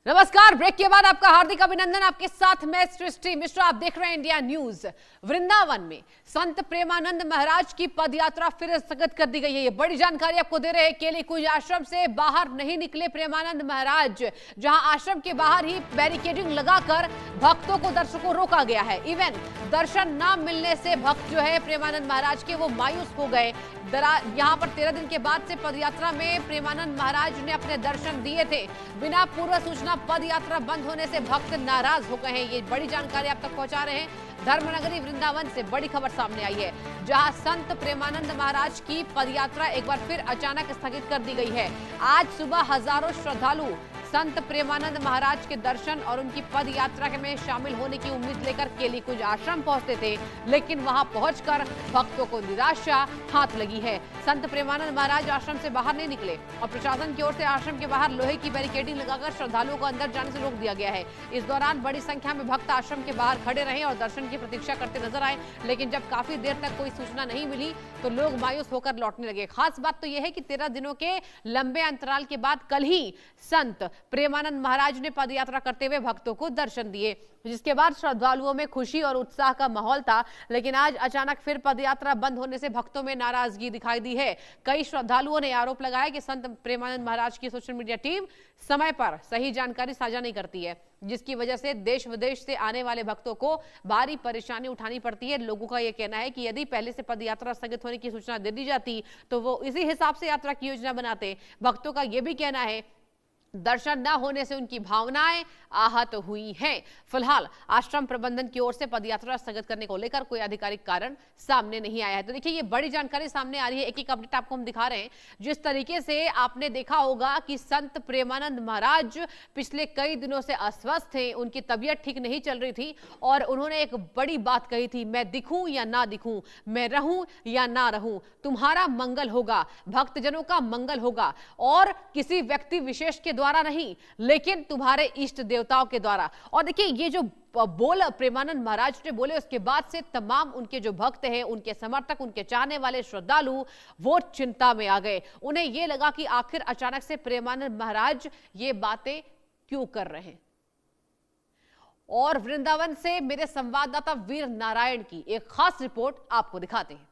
नमस्कार। ब्रेक के बाद आपका हार्दिक अभिनंदन। आपके साथ मैं सृष्टि मिश्रा। आप देख रहे हैं इंडिया न्यूज। वृंदावन में संत प्रेमानंद महाराज की पदयात्रा फिर स्थगित कर दी गई है। ये बड़ी जानकारी आपको दे रहे हैं। केलीकुंज आश्रम से बाहर नहीं निकले प्रेमानंद महाराज, जहां आश्रम के बाहर ही बैरिकेडिंग लगाकर भक्तों को, दर्शकों रोका गया है। इवन दर्शन न मिलने से भक्त जो है प्रेमानंद महाराज के, वो मायूस हो गए। यहाँ पर 13 दिन के बाद से पदयात्रा में प्रेमानंद महाराज ने अपने दर्शन दिए थे। बिना पूर्व सूचना पद यात्रा बंद होने से भक्त नाराज हो गए हैं। ये बड़ी जानकारी आप तक पहुंचा रहे हैं। धर्मनगरी वृंदावन से बड़ी खबर सामने आई है, जहां संत प्रेमानंद महाराज की पदयात्रा एक बार फिर अचानक स्थगित कर दी गई है। आज सुबह हजारों श्रद्धालु संत प्रेमानंद महाराज के दर्शन और उनकी पद यात्रा में शामिल होने की उम्मीद लेकर केलीकुंज आश्रम पहुंचते थे, लेकिन वहां पहुंचकर भक्तों को निराशा हाथ लगी है। संत प्रेमानंद महाराज आश्रम से बाहर नहीं निकले और प्रशासन की ओर से आश्रम के बाहर लोहे की बैरिकेडिंग लगाकर श्रद्धालुओं को अंदर जाने से रोक दिया गया है। इस दौरान बड़ी संख्या में भक्त आश्रम के बाहर खड़े रहे और दर्शन की प्रतीक्षा करते नजर आए, लेकिन जब काफी देर तक कोई सूचना नहीं मिली तो लोग मायूस होकर लौटने लगे। खास बात तो यह है कि 13 दिनों के लंबे अंतराल के बाद कल ही संत प्रेमानंद महाराज ने पदयात्रा करते हुए भक्तों को दर्शन दिए, जिसके बाद श्रद्धालुओं में खुशी और उत्साह का माहौल था। लेकिन आज अचानक फिर पदयात्रा बंद होने से भक्तों में नाराजगी दिखाई दी है। कई श्रद्धालुओं ने आरोप लगाया कि संत प्रेमानंद महाराज की सोशल मीडिया टीम समय पर सही जानकारी साझा नहीं करती है, जिसकी वजह से देश विदेश से आने वाले भक्तों को भारी परेशानी उठानी पड़ती है। लोगों का यह कहना है कि यदि पहले से पदयात्रा स्थगित होने की सूचना दे दी जाती तो वो इसी हिसाब से यात्रा की योजना बनाते। भक्तों का यह भी कहना है दर्शन न होने से उनकी भावनाएं आहत हुई हैं। फिलहाल आश्रम प्रबंधन की ओर से पदयात्रा स्थगित करने को लेकर कोई आधिकारिक कारण सामने नहीं आया है। तो देखिए, ये बड़ी जानकारी सामने आ रही है। एक एक अपडेट आपको हम दिखा रहे हैं। जिस तरीके से आपने देखा होगा कि संत प्रेमानंद महाराज पिछले कई दिनों से अस्वस्थ थे, उनकी तबीयत ठीक नहीं चल रही थी और उन्होंने एक बड़ी बात कही थी, मैं दिखूं या ना दिखूं, मैं रहूं या ना रहूं, तुम्हारा मंगल होगा, भक्तजनों का मंगल होगा और किसी व्यक्ति विशेष के द्वारा नहीं, लेकिन तुम्हारे इष्ट देवताओं के द्वारा। और देखिए, ये जो बोल प्रेमानंद महाराज ने बोले, उसके बाद से तमाम उनके जो भक्त हैं, उनके समर्थक, उनके चाहने वाले श्रद्धालु, वो चिंता में आ गए। उन्हें यह लगा कि आखिर अचानक से प्रेमानंद महाराज ये बातें क्यों कर रहे हैं। और वृंदावन से मेरे संवाददाता वीर नारायण की एक खास रिपोर्ट आपको दिखाते हैं।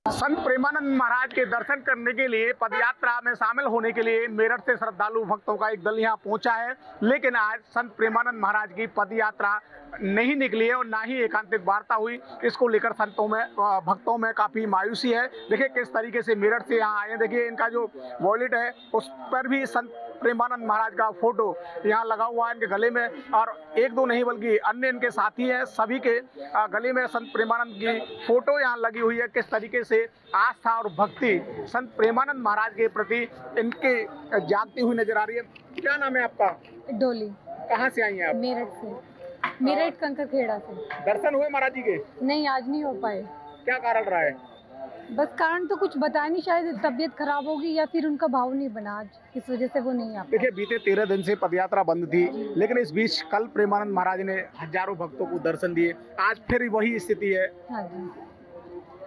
संत प्रेमानंद महाराज के दर्शन करने के लिए पदयात्रा में शामिल होने के लिए मेरठ से श्रद्धालु भक्तों का एक दल यहाँ पहुंचा है, लेकिन आज संत प्रेमानंद महाराज की पदयात्रा नहीं निकली है और ना ही एकांतिक वार्ता हुई। इसको लेकर भक्तों में काफी मायूसी है। देखिए किस तरीके से मेरठ से यहाँ आए हैं। देखिए इनका जो वॉलेट है उस पर भी संत प्रेमानंद महाराज का फोटो यहाँ लगा हुआ है इनके गले में, और एक दो नहीं बल्कि अन्य इनके साथी हैं, सभी के गले में संत प्रेमानंद की फोटो यहाँ लगी हुई है। किस तरीके से आस्था और भक्ति संत प्रेमानंद महाराज के प्रति इनके जागती हुई नजर आ रही है। क्या नाम है आपका? डोली। कहाँ से आई हैं आप? मेरठ से। मेरठ कंकरखेड़ा से। दर्शन हुए महाराज जी के? नहीं, आज नहीं हो पाए। क्या कारण रहा है? बस कारण तो कुछ बताया नहीं, शायद तबीयत खराब होगी या फिर उनका भाव नहीं बना आज, इस वजह से वो नहीं आ पाए। देखिए बीते 13 दिन से पदयात्रा बंद थी, लेकिन इस बीच कल प्रेमानंद महाराज ने हजारों भक्तों को दर्शन दिए। आज फिर वही स्थिति है। हाँ जी,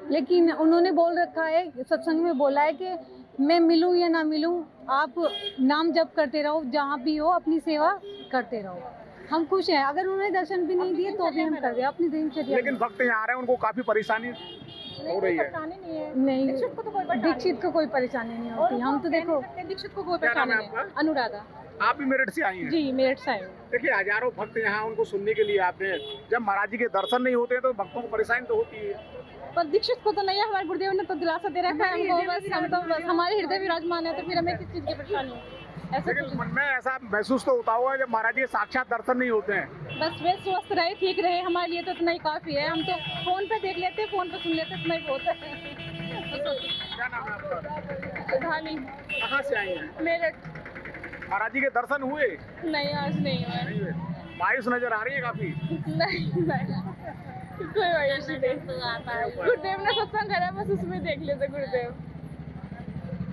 लेकिन उन्होंने बोल रखा है, सत्संग में बोला है कि मैं मिलूं या ना मिलूं, आप नाम जप करते रहो, जहाँ भी हो अपनी सेवा करते रहो। हम खुश हैं। अगर उन्होंने दर्शन भी नहीं दिए तो भी हम कर रहे हैं अपनी दिनचर्या। लेकिन भक्त यहाँ आ रहे हैं, उनको काफी परेशानी हो रही है। नहीं, दीक्षित को कोई परेशानी नहीं होती। हम तो देखो, दीक्षित को कोई परेशानी नहीं। अनुराधा। आप भी मेरठ से आई हैं? जी, मेरठ से आई हूँ। देखिए हजारों भक्त यहाँ उनको सुनने के लिए आते हैं। जब महाराज जी के दर्शन नहीं होते तो भक्तों को परेशानी तो होती है, पर दीक्षित को तो नहीं है। हमारे गुरुदेव ने तो दिलासा दे रखा है हमको, बस हम तो बस हमारे हृदय विराजमान है, तो फिर हमें किस चीज की परेशानी है? लेकिन मन में ऐसा महसूस तो होता होगा जब महाराज जी के साक्षात दर्शन नहीं होते हैं। बस वे स्वस्थ रहे, ठीक रहे, हमारे लिए तो इतना ही काफी है। हम तो फोन पे देख लेते, फोन पे सुन लेते, इतना ही बहुत है। क्या नाम है आपका? सुधानी। कहाँ से आई हैं? मेरठ। महाराज जी के दर्शन हुए? नहीं, आज नहीं हुआ। मायूस नजर आ रही है काफी। नहीं, कोई मायूस नहीं। गुरुदेव ने सत्संग करा, बस उसमें देख लेते गुरुदेव।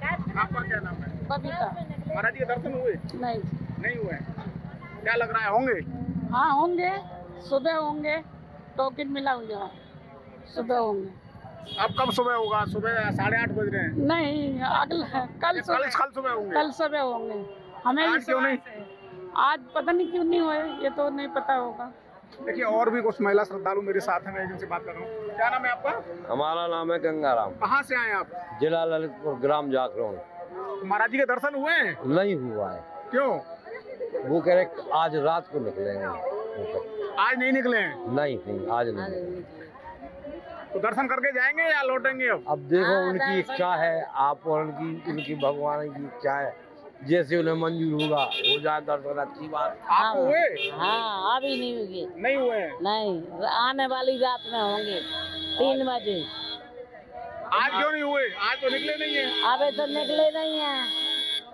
आपका क्या नाम है? बबीता। महाराज जी के दर्शन हुए? नहीं हुए। क्या लग रहा है, होंगे? हाँ होंगे, सुबह होंगे, टोकन मिला हुआ, सुबह होंगे। अब कब सुबह होगा? सुबह 8:30 बज रहे हैं। नहीं, अगला कल सुबह होंगे। कल सुबह होंगे। हमें आज क्यों नहीं? आज पता नहीं क्यों नहीं हुए, ये तो नहीं पता होगा। देखिए और भी कुछ महिला श्रद्धालु मेरे साथ हैं, मैं जिनसे बात कर रहा हूँ। क्या नाम है आपका? हमारा नाम है गंगाराम, कहाँ से आए आप? जिला ललितपुर, ग्राम जाखरोन। महाराज जी के दर्शन हुए हैं? नहीं हुआ है। क्यों? वो कह रहे आज रात को निकलेंगे। आज नहीं निकले हैं? नहीं आज नहीं। तो दर्शन करके जाएंगे या लौटेंगे अब देखो उनकी इच्छा है, आप और उनकी भगवान की इच्छा है, जैसे उन्हें मंजूर होगा हो जाए दर्शन, अच्छी बात। आप हुए? हाँ, अभी नहीं हुए। नहीं हुए हैं? नहीं, आने वाली रात में होंगे 3 बजे। आज क्यों नहीं हुए? आज तो निकले नहीं है। अबे तो निकले नहीं है,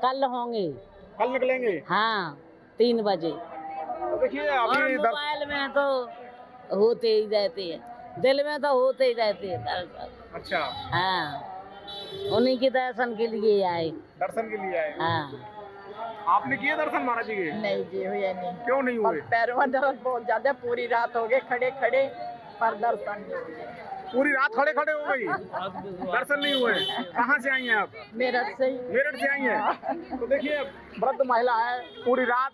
कल होंगे। कल निकलेंगे? हाँ, 3 बजे। तो देखिए और अभी मोबाइल में तो होते ही रहते हैं, दिल में तो होते ही रहते हैं दर्शन। अच्छा, हाँ, उन्हीं के दर्शन के लिए आए। दर्शन के लिए आए? हाँ। आपने किए दर्शन महाराज जी के? नहीं जी हुए नहीं। क्यों नहीं हुए? पैरों में दर्द बहुत ज्यादा, पूरी रात हो गए खड़े खड़े, पर दर्शन नहीं हुए। पूरी रात खड़े खड़े हो गई, दर्शन नहीं हुए। कहाँ से आई हैं आप? मेरठ से ही। मेरठ से आई हैं। तो देखिए वृद्ध महिला है, पूरी रात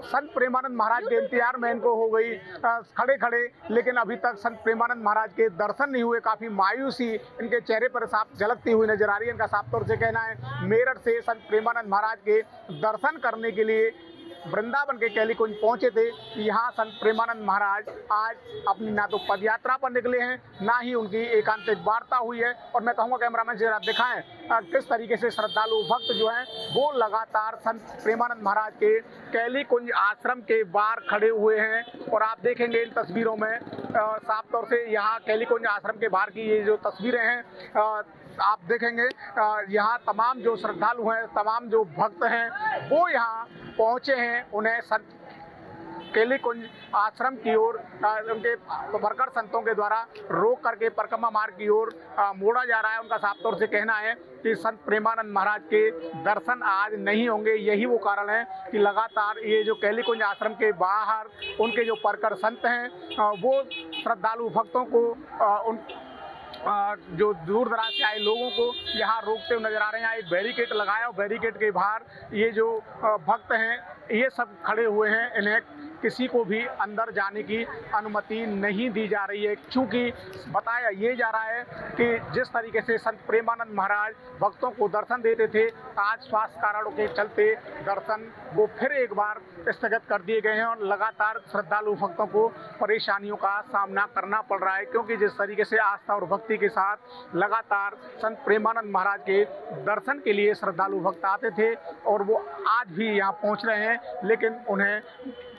संत प्रेमानंद महाराज के इंतजार में इनको हो गई खड़े खड़े, लेकिन अभी तक संत प्रेमानंद महाराज के दर्शन नहीं हुए। काफी मायूसी इनके चेहरे पर साफ झलकती हुई नजर आ रही है। इनका साफ तौर से कहना है मेरठ से संत प्रेमानंद महाराज के दर्शन करने के लिए वृंदावन के कैली कुंज पहुंचे थे। यहाँ संत प्रेमानंद महाराज आज अपनी ना तो पदयात्रा पर निकले हैं, ना ही उनकी एकांतिक वार्ता हुई है। और मैं कहूँगा कैमरामैन से आप दिखाएं किस तरीके से श्रद्धालु भक्त जो हैं वो लगातार संत प्रेमानंद महाराज के कैली कुंज आश्रम के बाहर खड़े हुए हैं। और आप देखेंगे इन तस्वीरों में साफ तौर से यहाँ कैली कुंज आश्रम के बाहर की ये जो तस्वीरें हैं आप देखेंगे यहाँ तमाम जो श्रद्धालु हैं, तमाम जो भक्त हैं वो यहाँ पहुँचे हैं। उन्हें संत कैली कुंज आश्रम की ओर उनके वर्कर संतों के द्वारा रोक करके परिक्रमा मार्ग की ओर मोड़ा जा रहा है। उनका साफ तौर से कहना है कि संत प्रेमानंद महाराज के दर्शन आज नहीं होंगे। यही वो कारण है कि लगातार ये जो कैली कुंज आश्रम के बाहर उनके जो वर्कर संत हैं वो श्रद्धालु भक्तों को उन जो दूर दराज से आए लोगों को यहाँ रोकते हुए नजर आ रहे हैं। यहाँ एक बैरिकेड लगाया और बैरिकेड के बाहर ये जो भक्त हैं ये सब खड़े हुए हैं। इन्हें किसी को भी अंदर जाने की अनुमति नहीं दी जा रही है, क्योंकि बताया ये जा रहा है कि जिस तरीके से संत प्रेमानंद महाराज भक्तों को दर्शन देते थे, आज स्वास्थ्य कारणों के चलते दर्शन वो फिर एक बार स्थगित कर दिए गए हैं और लगातार श्रद्धालु भक्तों को परेशानियों का सामना करना पड़ रहा है। क्योंकि जिस तरीके से आस्था और भक्ति के साथ लगातार संत प्रेमानंद महाराज के दर्शन के लिए श्रद्धालु भक्त आते थे और वो आज भी यहाँ पहुँच रहे हैं, लेकिन उन्हें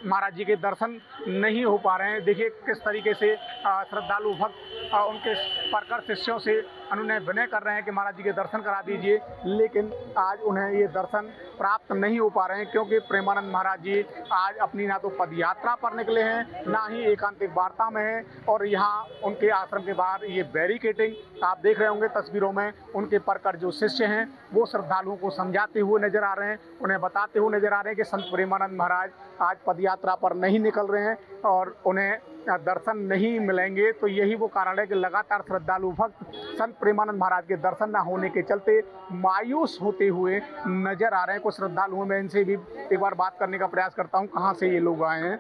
महाराज जी के दर्शन नहीं हो पा रहे हैं। देखिए किस तरीके से श्रद्धालु भक्त उनके परकर शिष्यों से उन्हें विनय कर रहे हैं कि महाराज जी के दर्शन करा दीजिए, लेकिन आज उन्हें ये दर्शन प्राप्त नहीं हो पा रहे हैं। क्योंकि प्रेमानंद महाराज जी आज अपनी ना तो पदयात्रा पर निकले हैं, ना ही एकांतिक वार्ता में हैं। और यहाँ उनके आश्रम के बाहर ये बैरिकेडिंग आप देख रहे होंगे तस्वीरों में, उनके परकर जो शिष्य हैं वो श्रद्धालुओं को समझाते हुए नजर आ रहे हैं, उन्हें बताते हुए नजर आ रहे हैं कि संत प्रेमानंद महाराज आज पदयात्रा पर नहीं निकल रहे हैं और उन्हें दर्शन नहीं मिलेंगे। तो यही वो कारण है कि लगातार श्रद्धालु भक्त संत प्रेमानंद महाराज के दर्शन न होने के चलते मायूस होते हुए नजर आ रहे हैं। कुछ श्रद्धालुओं में इनसे भी एक बार बात करने का प्रयास करता हूँ। कहाँ से ये लोग आए हैं?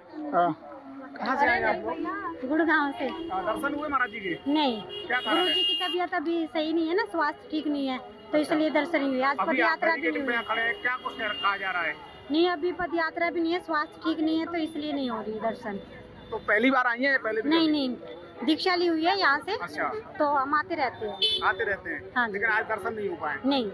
कहाँ से आए आप लोग? गुड़गांव से। दर्शन हुए महाराज जी के? नहीं, क्या कारण गुरु जी है? की तबीयत अभी सही नहीं है ना, स्वास्थ्य ठीक नहीं है, तो इसलिए दर्शन नहीं हुए। आज अभी आप पदयात्रा भी बैरिकेडिंग नहीं में हुई। खड़े हैं, क्या कुछ कहा जा रहा है? नहीं, अभी पदयात्रा भी नहीं है, स्वास्थ्य ठीक नहीं है, तो इसलिए नहीं हो रही दर्शन। तो पहली बार आई हैं? पहले भी नहीं नहीं, दीक्षा ली हुई है यहाँ से, अच्छा, तो हम आते रहते हैं। आते रहते हैं? हाँ जी। लेकिन आज दर्शन नहीं हो पाए? नहीं।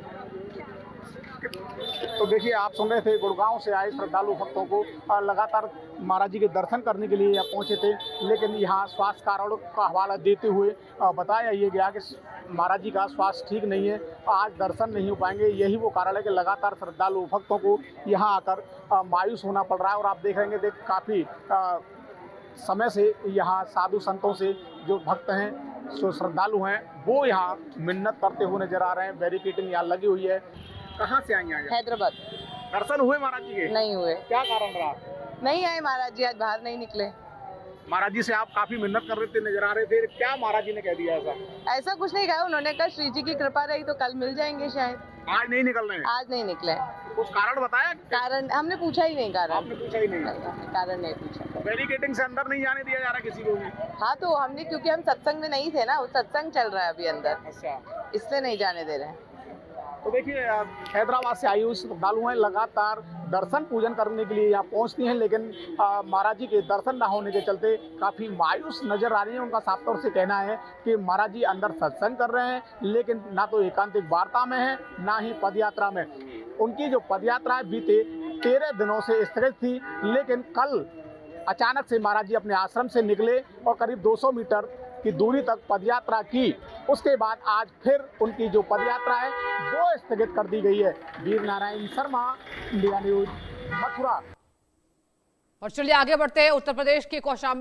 तो देखिए आप सुन रहे थे गुड़गांव से आए श्रद्धालु भक्तों को लगातार महाराज जी के दर्शन करने के लिए यहाँ पहुँचे थे, लेकिन यहाँ स्वास्थ्य कारणों का हवाला देते हुए बताया ये गया कि महाराज जी का स्वास्थ्य ठीक नहीं है, आज दर्शन नहीं हो पाएंगे। यही वो कारण है कि लगातार श्रद्धालु भक्तों को यहाँ आकर मायूस होना पड़ रहा है। और आप देख रहे हैं काफ़ी समय से यहाँ साधु संतों से जो भक्त हैं, जो श्रद्धालु हैं, वो यहाँ मिन्नत करते हुए नजर आ रहे हैं। बैरिकेडिंग यहाँ लगी हुई है। कहाँ से आई हैं? हैदराबाद। दर्शन हुए महाराज जी के? नहीं हुए। क्या कारण रहा? नहीं आए महाराज जी, आज बाहर नहीं निकले। महाराज जी से आप काफी मिन्नत कर रहे थे, नजर आ रहे थे, क्या महाराज जी ने कह दिया ऐसा? ऐसा कुछ नहीं कहा, उन्होंने कहा श्री जी की कृपा रही तो कल मिल जाएंगे शायद। आज नहीं निकल रहे हैं? आज नहीं निकले। कुछ कारण बताया? कारण हमने पूछा ही नहीं, कारण आपने पूछा ही नहीं? कारण नहीं पूछा। बैरिकेडिंग से अंदर नहीं जाने दिया जा रहा किसी को भी? हाँ तो हमने, क्योंकि हम सत्संग में नहीं थे ना, वो सत्संग चल रहा है अभी अंदर, अच्छा, इसलिए नहीं जाने दे रहे हैं। तो देखिए हैदराबाद से आई हुई श्रद्धालु हैं, लगातार दर्शन पूजन करने के लिए यहाँ पहुँचती हैं, लेकिन महाराज जी के दर्शन न होने के चलते काफ़ी मायूस नजर आ रही हैं। उनका साफ तौर से कहना है कि महाराज जी अंदर सत्संग कर रहे हैं, लेकिन ना तो एकांतिक वार्ता में है, ना ही पदयात्रा में। उनकी जो पदयात्रा है बीते 13 दिनों से स्थगित थी, लेकिन कल अचानक से महाराज जी अपने आश्रम से निकले और करीब 200 मीटर की दूरी तक पदयात्रा की। उसके बाद आज फिर उनकी जो पदयात्रा है वो स्थगित कर दी गई है। Veer Narayan Sharma, India news, Mathura. और चलिए आगे बढ़ते हैं। उत्तर प्रदेश के कौशाम्बी